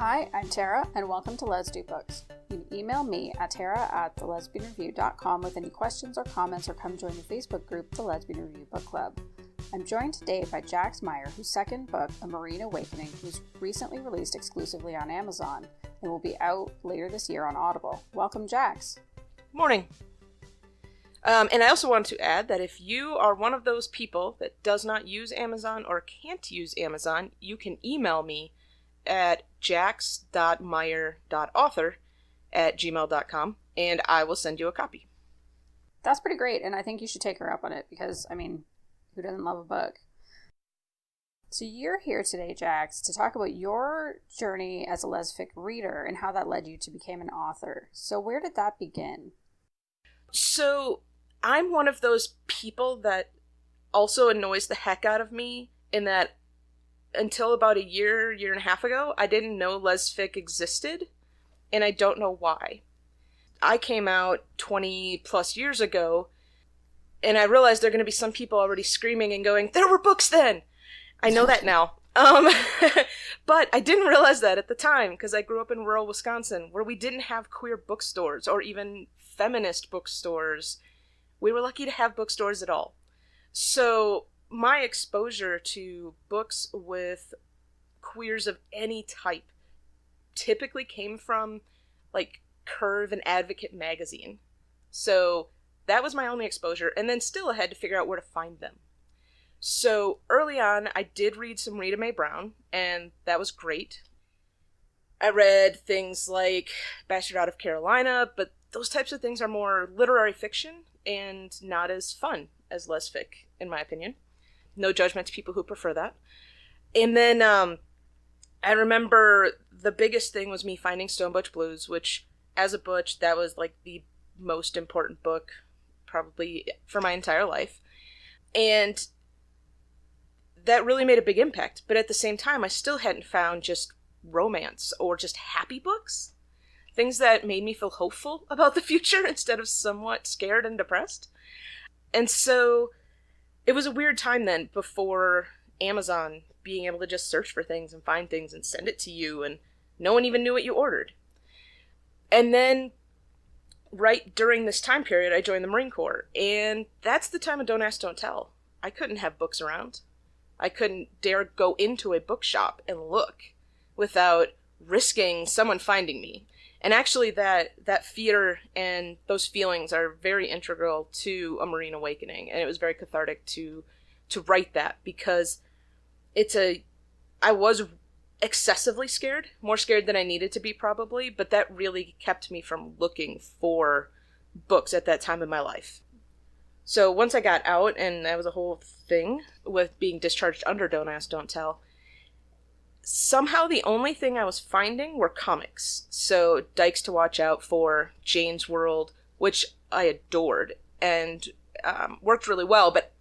Hi, I'm Tara, and welcome to Let's Do Books. You can email me at tara@thelesbianreview.com with any questions or comments, or come join the Facebook group, The Lesbian Review Book Club. I'm joined today by Jax Meyer, whose second book, A Marine Awakening, was recently released exclusively on Amazon and will be out later this year on Audible. Welcome, Jax. Morning. And I also want to add that if you are one of those people that does not use Amazon or can't use Amazon, you can email me at jax.meyer.author@gmail.com, and I will send you a copy. That's pretty great, and I think you should take her up on it because, who doesn't love a book? So you're here today, Jax, to talk about your journey as a Lesfic reader and how that led you to become an author. So where did that begin? So I'm one of those people that also annoys the heck out of me in that until about a year and a half ago, I didn't know Lesfic existed, and I don't know why. I came out 20 plus years ago, and I realized there are going to be some people already screaming and going, "There were books then!" I know that now. But I didn't realize that at the time, because I grew up in rural Wisconsin, where we didn't have queer bookstores, or even feminist bookstores. We were lucky to have bookstores at all. So my exposure to books with queers of any type typically came from, Curve and Advocate magazine. So that was my only exposure, and then still I had to figure out where to find them. So early on, I did read some Rita Mae Brown, and that was great. I read things like Bastard Out of Carolina, but those types of things are more literary fiction and not as fun as Lesfic, in my opinion. No judgment to people who prefer that. And then I remember the biggest thing was me finding Stone Butch Blues, which, as a butch, that was the most important book probably for my entire life. And that really made a big impact. But at the same time, I still hadn't found just romance or just happy books. Things that made me feel hopeful about the future instead of somewhat scared and depressed. And so it was a weird time then, before Amazon being able to just search for things and find things and send it to you, and no one even knew what you ordered. And then right during this time period, I joined the Marine Corps, and that's the time of Don't Ask, Don't Tell. I couldn't have books around. I couldn't dare go into a bookshop and look without risking someone finding me. And actually that fear and those feelings are very integral to A Marine Awakening, and it was very cathartic to write that, because I was excessively scared, more scared than I needed to be probably, but that really kept me from looking for books at that time in my life. So once I got out, and that was a whole thing with being discharged under Don't Ask, Don't Tell, somehow the only thing I was finding were comics. So Dykes to Watch Out For, Jane's World, which I adored and worked really well, but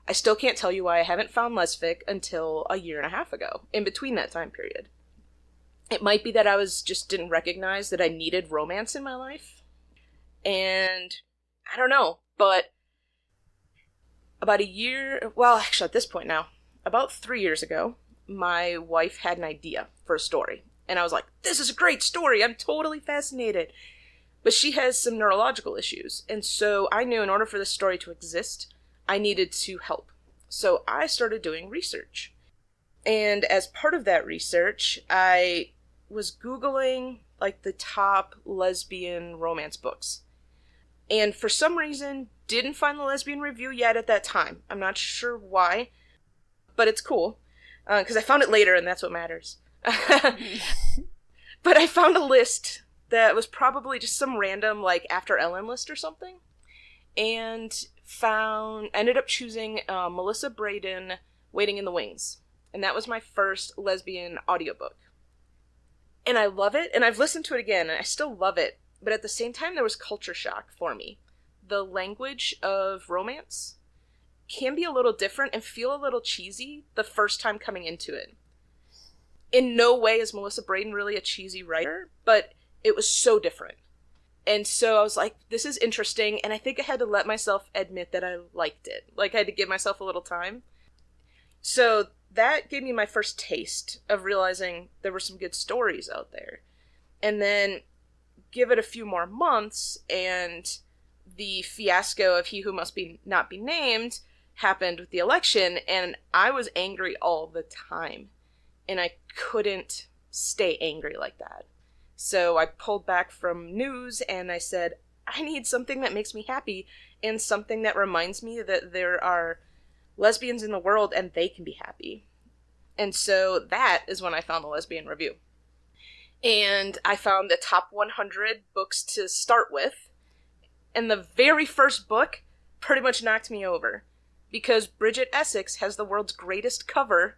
I still can't tell you why I haven't found Lesfic until a year and a half ago, in between that time period. It might be that I just didn't recognize that I needed romance in my life. And I don't know, but about at this point now, about 3 years ago, my wife had an idea for a story. And I was like, this is a great story. I'm totally fascinated. But she has some neurological issues. And so I knew in order for this story to exist, I needed to help. So I started doing research. And as part of that research, I was Googling the top lesbian romance books. And for some reason, didn't find the Lesbian Review yet at that time. I'm not sure why, but it's cool. Because I found it later, and that's what matters. But I found a list that was probably just some random, After Ellen list or something. And ended up choosing Melissa Braden, Waiting in the Wings. And that was my first lesbian audiobook. And I love it, and I've listened to it again, and I still love it. But at the same time, there was culture shock for me. The language of romance can be a little different and feel a little cheesy the first time coming into it. In no way is Melissa Braden really a cheesy writer, but it was so different. And so I was like, this is interesting, and I think I had to let myself admit that I liked it. I had to give myself a little time. So that gave me my first taste of realizing there were some good stories out there. And then give it a few more months, and the fiasco of He Who Must Be Not Be Named happened with the election, and I was angry all the time. And I couldn't stay angry like that. So I pulled back from news, and I said, I need something that makes me happy, and something that reminds me that there are lesbians in the world and they can be happy. And so that is when I found the Lesbian Review. And I found the top 100 books to start with. And the very first book pretty much knocked me over. Because Bridget Essex has the world's greatest cover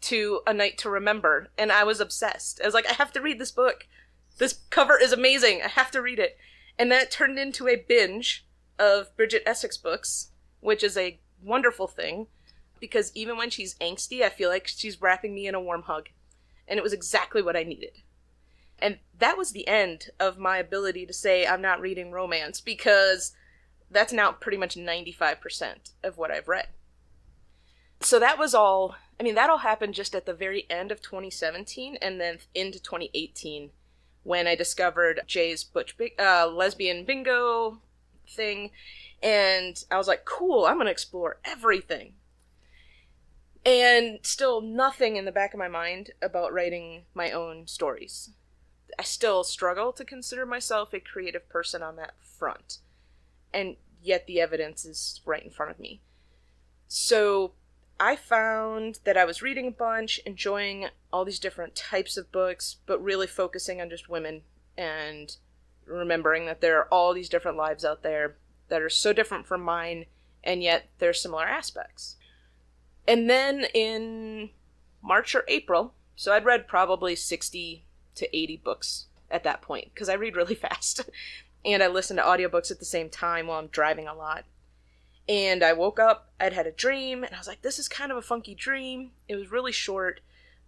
to A Night to Remember. And I was obsessed. I was like, I have to read this book. This cover is amazing. I have to read it. And that turned into a binge of Bridget Essex books, which is a wonderful thing. Because even when she's angsty, I feel like she's wrapping me in a warm hug. And it was exactly what I needed. And that was the end of my ability to say I'm not reading romance, because that's now pretty much 95% of what I've read. So that was all, that all happened just at the very end of 2017 and then into 2018 when I discovered Jay's lesbian bingo thing. And I was like, cool, I'm going to explore everything. And still nothing in the back of my mind about writing my own stories. I still struggle to consider myself a creative person on that front. And yet the evidence is right in front of me. So I found that I was reading a bunch, enjoying all these different types of books, but really focusing on just women and remembering that there are all these different lives out there that are so different from mine, and yet there are similar aspects. And then in March or April, so I'd read probably 60 to 80 books at that point, because I read really fast. And I listen to audiobooks at the same time while I'm driving a lot. And I woke up, I'd had a dream, and I was like, this is kind of a funky dream. It was really short,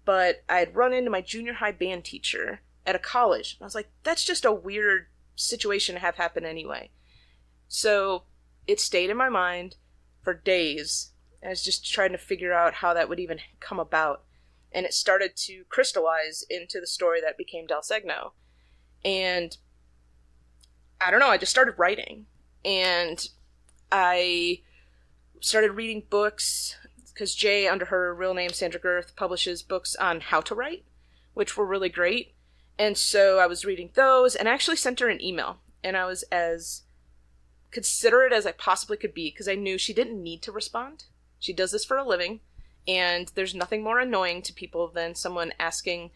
but I'd run into my junior high band teacher at a college. And I was like, that's just a weird situation to have happen anyway. So it stayed in my mind for days. I was just trying to figure out how that would even come about. And it started to crystallize into the story that became Del Segno. And I don't know, I just started writing. And I started reading books, because Jay, under her real name, Sandra Girth, publishes books on how to write, which were really great. And so I was reading those, and I actually sent her an email. And I was as considerate as I possibly could be, because I knew she didn't need to respond. She does this for a living. And there's nothing more annoying to people than someone asking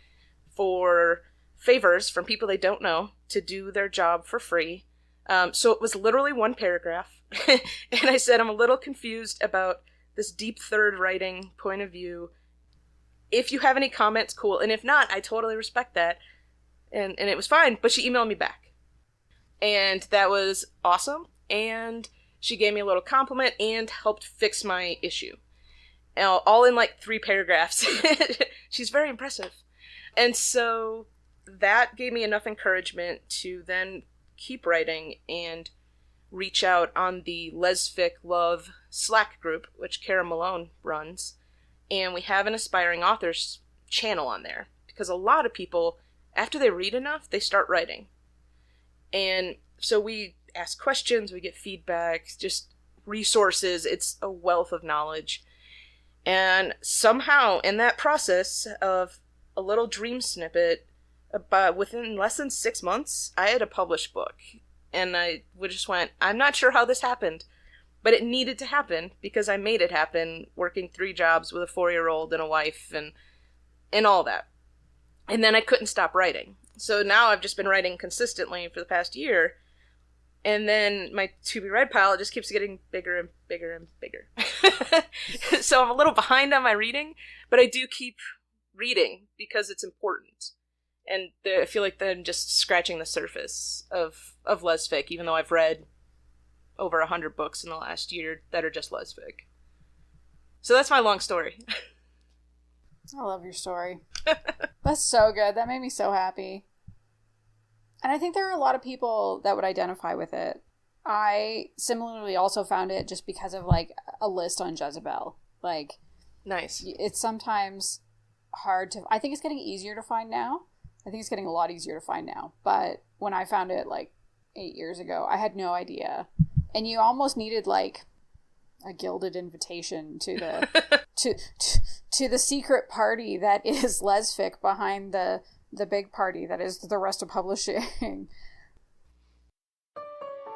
for favors from people they don't know to do their job for free. So it was literally one paragraph. And I said, I'm a little confused about this deep third writing point of view. If you have any comments, cool. And if not, I totally respect that. And it was fine. But she emailed me back. And that was awesome. And she gave me a little compliment and helped fix my issue. All in like 3 paragraphs. She's very impressive. And so that gave me enough encouragement to then keep writing and reach out on the Lesfic Love Slack group, which Kara Malone runs. And we have an aspiring authors channel on there. Because a lot of people, after they read enough, they start writing. And so we ask questions, we get feedback, just resources. It's a wealth of knowledge. And somehow, in that process of a little dream snippet, within less than 6 months, I had a published book. And I just went, I'm not sure how this happened, but it needed to happen because I made it happen, working 3 jobs with a 4-year-old and a wife and all that. And then I couldn't stop writing. So now I've just been writing consistently for the past year. And then my to-be-read pile just keeps getting bigger and bigger and bigger. So I'm a little behind on my reading, but I do keep reading because it's important. And I feel like I'm just scratching the surface of Lesfic, even though I've read over 100 books in the last year that are just Lesfic. So that's my long story. I love your story. That's so good. That made me so happy. And I think there are a lot of people that would identify with it. I similarly also found it just because of, like, a list on Jezebel. Like, Nice. It's sometimes hard to... I think it's getting easier to find now. I think it's getting a lot easier to find now. But when I found it, like, 8 years ago, I had no idea. And you almost needed, like, a gilded invitation to the to the secret party that is Lesfic behind the big party that is the rest of publishing.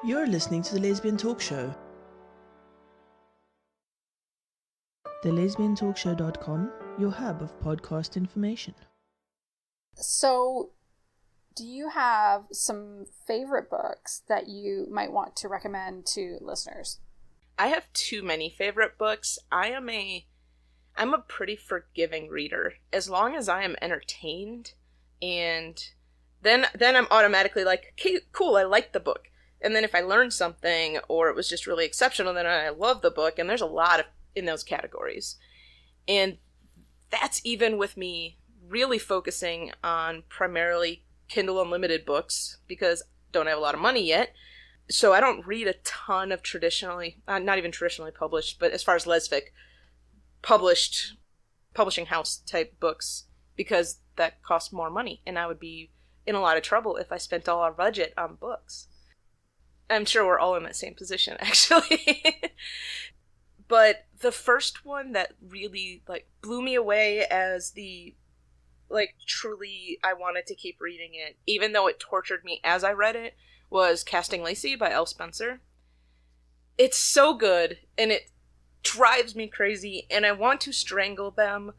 You're listening to the Lesbian Talk Show. TheLesbianTalkShow.com, your hub of podcast information. So, do you have some favorite books that you might want to recommend to listeners? I have too many favorite books. I'm a pretty forgiving reader. As long as I am entertained, and then I'm automatically like, okay, cool, I like the book. And then if I learned something or it was just really exceptional, then I love the book. And there's a lot of in those categories. And that's even with me really focusing on primarily Kindle Unlimited books because I don't have a lot of money yet. So I don't read a ton of traditionally, not even traditionally published, but as far as Lesfic, publishing house type books because that costs more money. And I would be in a lot of trouble if I spent all our budget on books. I'm sure we're all in that same position, actually. But the first one that really, like, blew me away as the, like, truly I wanted to keep reading it, even though it tortured me as I read it, was Casting Lacey by Elle Spencer. It's so good, and it drives me crazy, and I want to strangle them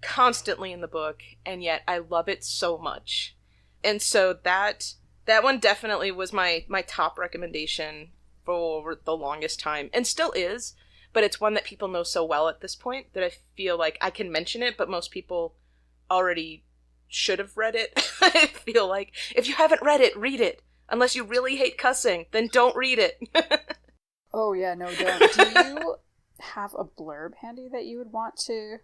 constantly in the book, and yet I love it so much. And so that one definitely was my top recommendation for the longest time, and still is, but it's one that people know so well at this point that I feel like I can mention it, but most people already should have read it. I feel like if you haven't read it, read it. Unless you really hate cussing, then don't read it. Oh yeah, no, don't. Do you have a blurb handy that you would want to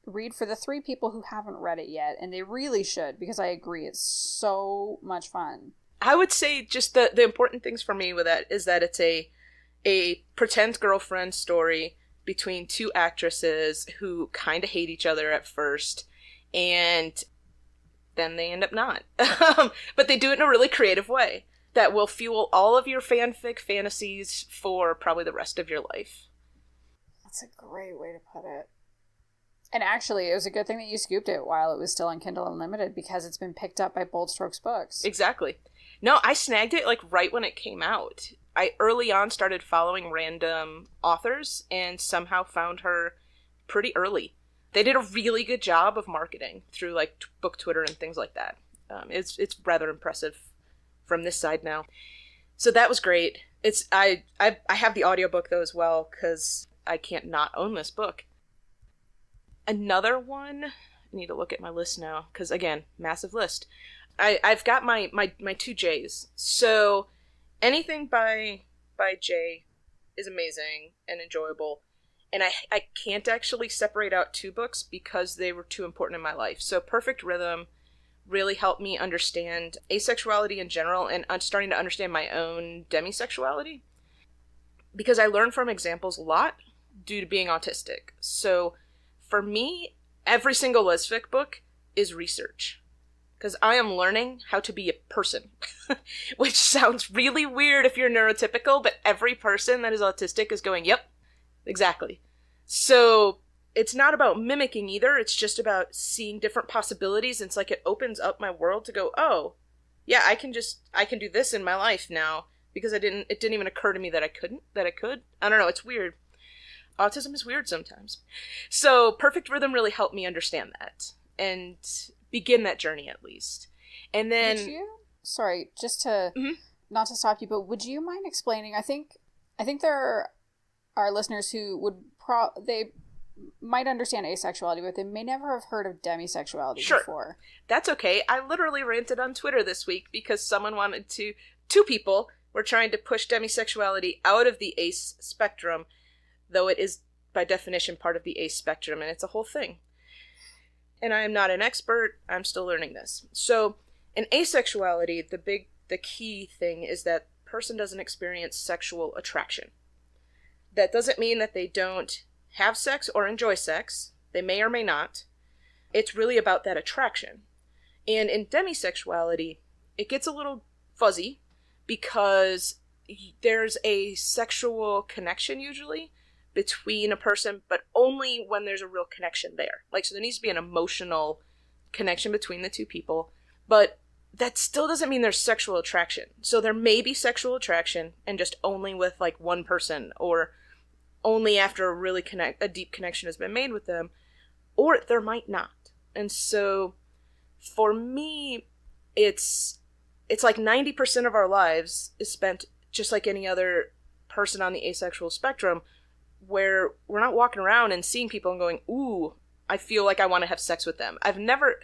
read for the 3 people who haven't read it yet? And they really should, because I agree, it's so much fun. I would say just the important things for me with that is that it's a pretend girlfriend story between 2 actresses who kind of hate each other at first, and then they end up not. But they do it in a really creative way that will fuel all of your fanfic fantasies for probably the rest of your life. That's a great way to put it. And actually, it was a good thing that you scooped it while it was still on Kindle Unlimited, because it's been picked up by Bold Strokes Books. Exactly. No, I snagged it like right when it came out. I early on started following random authors and somehow found her pretty early. They did a really good job of marketing through like book Twitter and things like that. It's rather impressive from this side now. So that was great. I have the audiobook though as well because I can't not own this book. Another one, I need to look at my list now because again, massive list. I've got my 2 J's. So anything by J is amazing and enjoyable. And I can't actually separate out 2 books because they were too important in my life. So Perfect Rhythm really helped me understand asexuality in general, and I'm starting to understand my own demisexuality. Because I learn from examples a lot due to being autistic. So for me, every single Lesfic book is research. Because I am learning how to be a person. Which sounds really weird if you're neurotypical, but every person that is autistic is going, yep, exactly. So it's not about mimicking either. It's just about seeing different possibilities. It's like it opens up my world to go, oh, yeah, I can do this in my life now because it didn't even occur to me that I could. I don't know. It's weird. Autism is weird sometimes. So Perfect Rhythm really helped me understand that and begin that journey at least. And then, would you, sorry, just to not to stop you, but would you mind explaining? I think there are listeners who would they might understand asexuality, but they may never have heard of demisexuality before. That's okay. I literally ranted on Twitter this week because someone wanted to. 2 people were trying to push demisexuality out of the ace spectrum, though it is by definition part of the ace spectrum, and it's a whole thing. And I am not an expert. I'm still learning this. So in asexuality, the key thing is that person doesn't experience sexual attraction. That doesn't mean that they don't have sex or enjoy sex. They may or may not. It's really about that attraction. And in demisexuality, it gets a little fuzzy because there's a sexual connection usually between a person, but only when there's a real connection there. Like, so there needs to be an emotional connection between the two people, but that still doesn't mean there's sexual attraction. So there may be sexual attraction and just only with like one person, or only after a deep connection has been made with them, or there might not. And so for me, it's like 90% of our lives is spent just like any other person on the asexual spectrum, where we're not walking around and seeing people and going, ooh, I feel like I want to have sex with them. I've never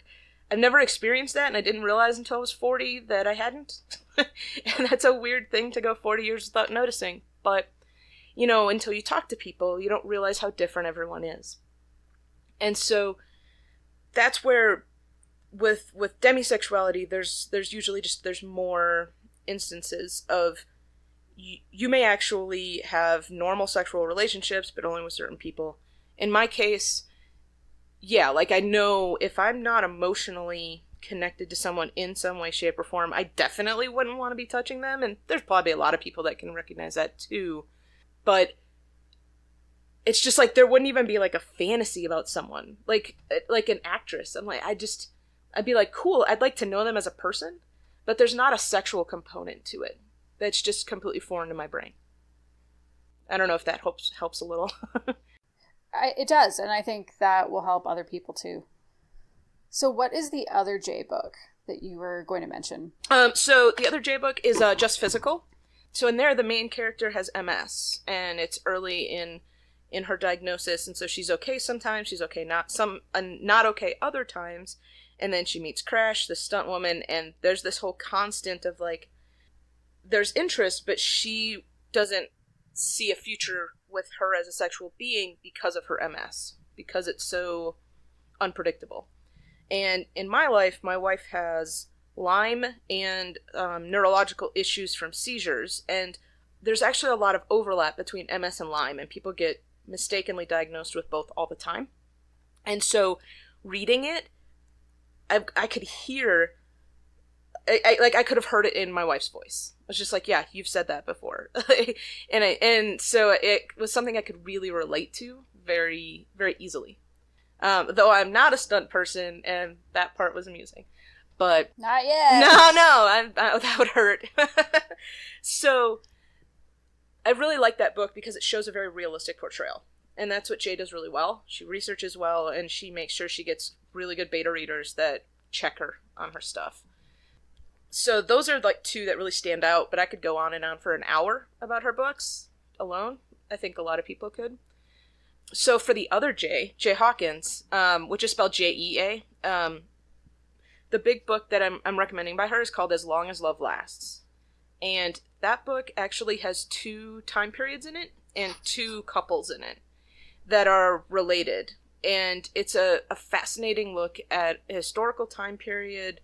experienced that, and I didn't realize until I was 40 that I hadn't. And that's a weird thing to go 40 years without noticing. But, you know, until you talk to people, you don't realize how different everyone is. And so that's where with demisexuality, there's usually there's more instances of you may actually have normal sexual relationships, but only with certain people. In my case, yeah, like I know if I'm not emotionally connected to someone in some way, shape, or form, I definitely wouldn't want to be touching them. And there's probably a lot of people that can recognize that too. But it's just like there wouldn't even be like a fantasy about someone, like an actress. I'm like, I'd be like, cool, I'd like to know them as a person, but there's not a sexual component to it. That's just completely foreign to my brain. I don't know if that helps a little. It does, and I think that will help other people too. So what is the other J book that you were going to mention? So the other J book is Just Physical. So in there, the main character has MS, and it's early in her diagnosis, and so she's okay sometimes, she's okay not okay other times, and then she meets Crash, the stunt woman, and there's this whole constant of like, there's interest, but she doesn't see a future with her as a sexual being because of her MS, because it's so unpredictable. And in my life, my wife has Lyme and neurological issues from seizures, and there's actually a lot of overlap between MS and Lyme, and people get mistakenly diagnosed with both all the time. And so reading it, I could hear, I could have heard it in my wife's voice. I was just like, yeah, you've said that before. and so it was something I could really relate to very, very easily. Though I'm not a stunt person, and that part was amusing. But not yet. No, that would hurt. So I really like that book because it shows a very realistic portrayal. And that's what Jay does really well. She researches well, and she makes sure she gets really good beta readers that check her on her stuff. So those are like two that really stand out, but I could go on and on for an hour about her books alone. I think a lot of people could. So for the other J Hawkins, which is spelled Jea, the big book that I'm recommending by her is called As Long as Love Lasts. And that book actually has 2 time periods in it and 2 couples in it that are related. And it's a fascinating look at a historical time period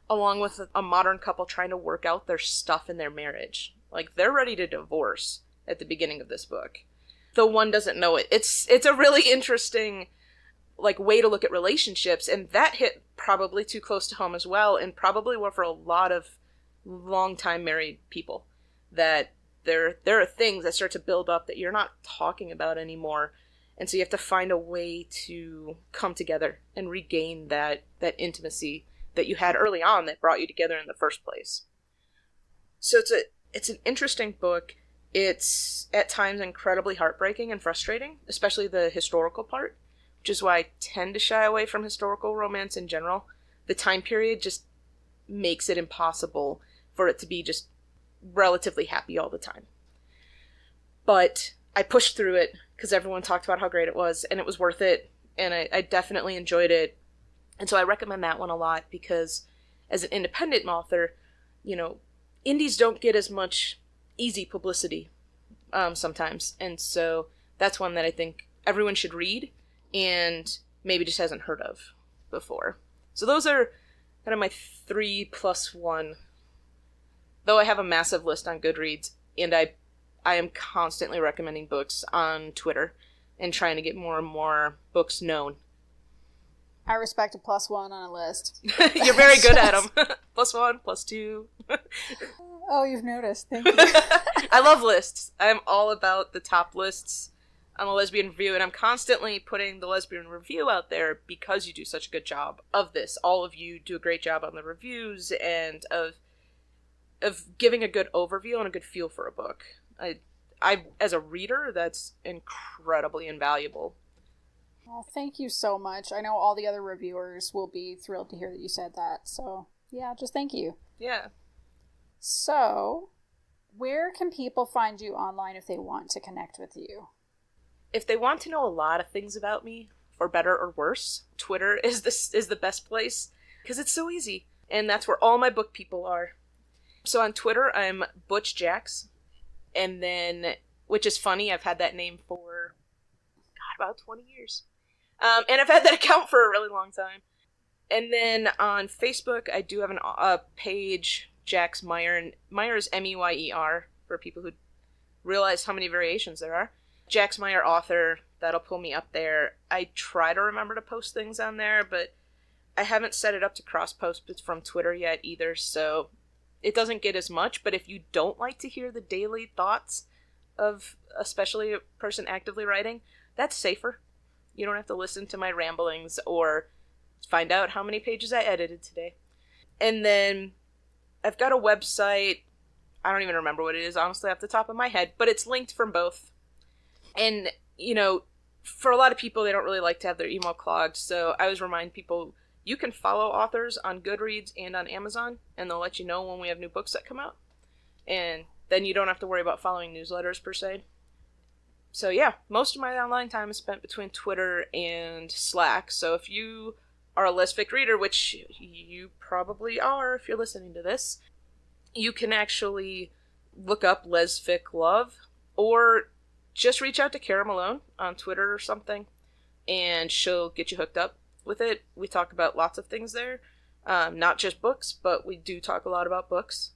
along with a modern couple trying to work out their stuff in their marriage. Like, they're ready to divorce at the beginning of this book, though one doesn't know it. It's a really interesting, like, way to look at relationships, and that hit probably too close to home as well, and probably for a lot of long-time married people, that there are things that start to build up that you're not talking about anymore, and so you have to find a way to come together and regain that intimacy that you had early on that brought you together in the first place. So it's an interesting book. It's at times incredibly heartbreaking and frustrating, especially the historical part, which is why I tend to shy away from historical romance in general. The time period just makes it impossible for it to be just relatively happy all the time. But I pushed through it because everyone talked about how great it was, and it was worth it, and I definitely enjoyed it. And so I recommend that one a lot because as an independent author, you know, indies don't get as much easy publicity sometimes. And so that's one that I think everyone should read and maybe just hasn't heard of before. So those are kind of my 3+1. Though I have a massive list on Goodreads, and I am constantly recommending books on Twitter. and trying to get more and more books known. I respect a +1 on a list. You're very good at them. +1, +2. Oh, you've noticed. Thank you. I love lists. I'm all about the top lists on the Lesbian Review, and I'm constantly putting the Lesbian Review out there because you do such a good job of this. All of you do a great job on the reviews and of giving a good overview and a good feel for a book. I as a reader, that's incredibly invaluable. Well, thank you so much. I know all the other reviewers will be thrilled to hear that you said that. So, yeah, just thank you. Yeah. So, where can people find you online if they want to connect with you? If they want to know a lot of things about me, for better or worse, Twitter is the best place because it's so easy, and that's where all my book people are. So on Twitter, I'm Butch Jax, and then, which is funny, I've had that name for about 20 years, and I've had that account for a really long time. And then on Facebook, I do have a page, Jax Meyer, and Meyer is Meyer for people who realize how many variations there are. Jax Meyer author, that'll pull me up there. I try to remember to post things on there, but I haven't set it up to cross-post from Twitter yet either, so it doesn't get as much. But if you don't like to hear the daily thoughts of especially a person actively writing, that's safer. You don't have to listen to my ramblings or find out how many pages I edited today. And then I've got a website. I don't even remember what it is, honestly, off the top of my head, but it's linked from both. And, you know, for a lot of people, they don't really like to have their email clogged, so I always remind people, you can follow authors on Goodreads and on Amazon, and they'll let you know when we have new books that come out. And then you don't have to worry about following newsletters, per se. So yeah, most of my online time is spent between Twitter and Slack, so if you are a Lesfic reader, which you probably are if you're listening to this, you can actually look up Lesfic Love, or just reach out to Kara Malone on Twitter or something, and she'll get you hooked up with it. We talk about lots of things there, not just books, but we do talk a lot about books.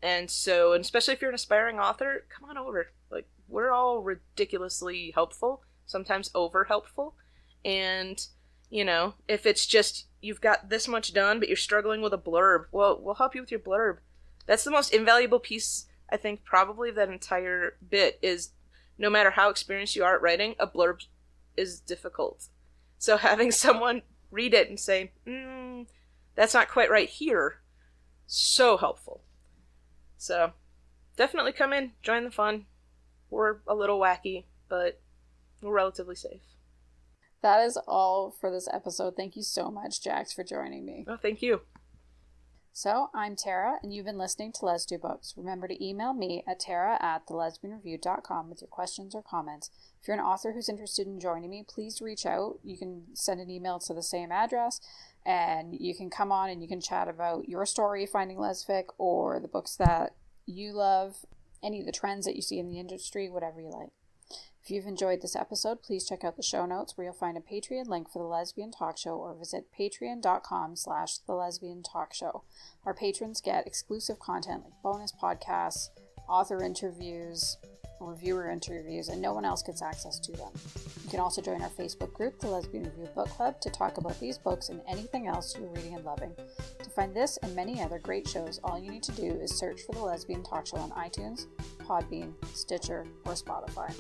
And so, and especially if you're an aspiring author, come on over. Like, we're all ridiculously helpful, sometimes over helpful. And, you know, if it's just you've got this much done, but you're struggling with a blurb, well, we'll help you with your blurb. That's the most invaluable piece, I think, probably of that entire bit is, no matter how experienced you are at writing, a blurb is difficult. So having someone read it and say, that's not quite right here, so helpful. So definitely come in, join the fun. We're a little wacky, but we're relatively safe. That is all for this episode. Thank you so much, Jax, for joining me. Oh, thank you. So, I'm Tara, and you've been listening to Les Do Books. Remember to email me at tara@thelesbianreview.com with your questions or comments. If you're an author who's interested in joining me, please reach out. You can send an email to the same address, and you can come on and you can chat about your story finding Lesfic, or the books that you love, any of the trends that you see in the industry, whatever you like. If you've enjoyed this episode, please check out the show notes where you'll find a Patreon link for the Lesbian Talk Show, or visit patreon.com/thelesbiantalkshow. Our patrons get exclusive content like bonus podcasts, author interviews, reviewer interviews, and no one else gets access to them. You can also join our Facebook group, the Lesbian Review Book Club, to talk about these books and anything else you're reading and loving. To find this and many other great shows, all you need to do is search for the Lesbian Talk Show on iTunes, Podbean, Stitcher, or Spotify.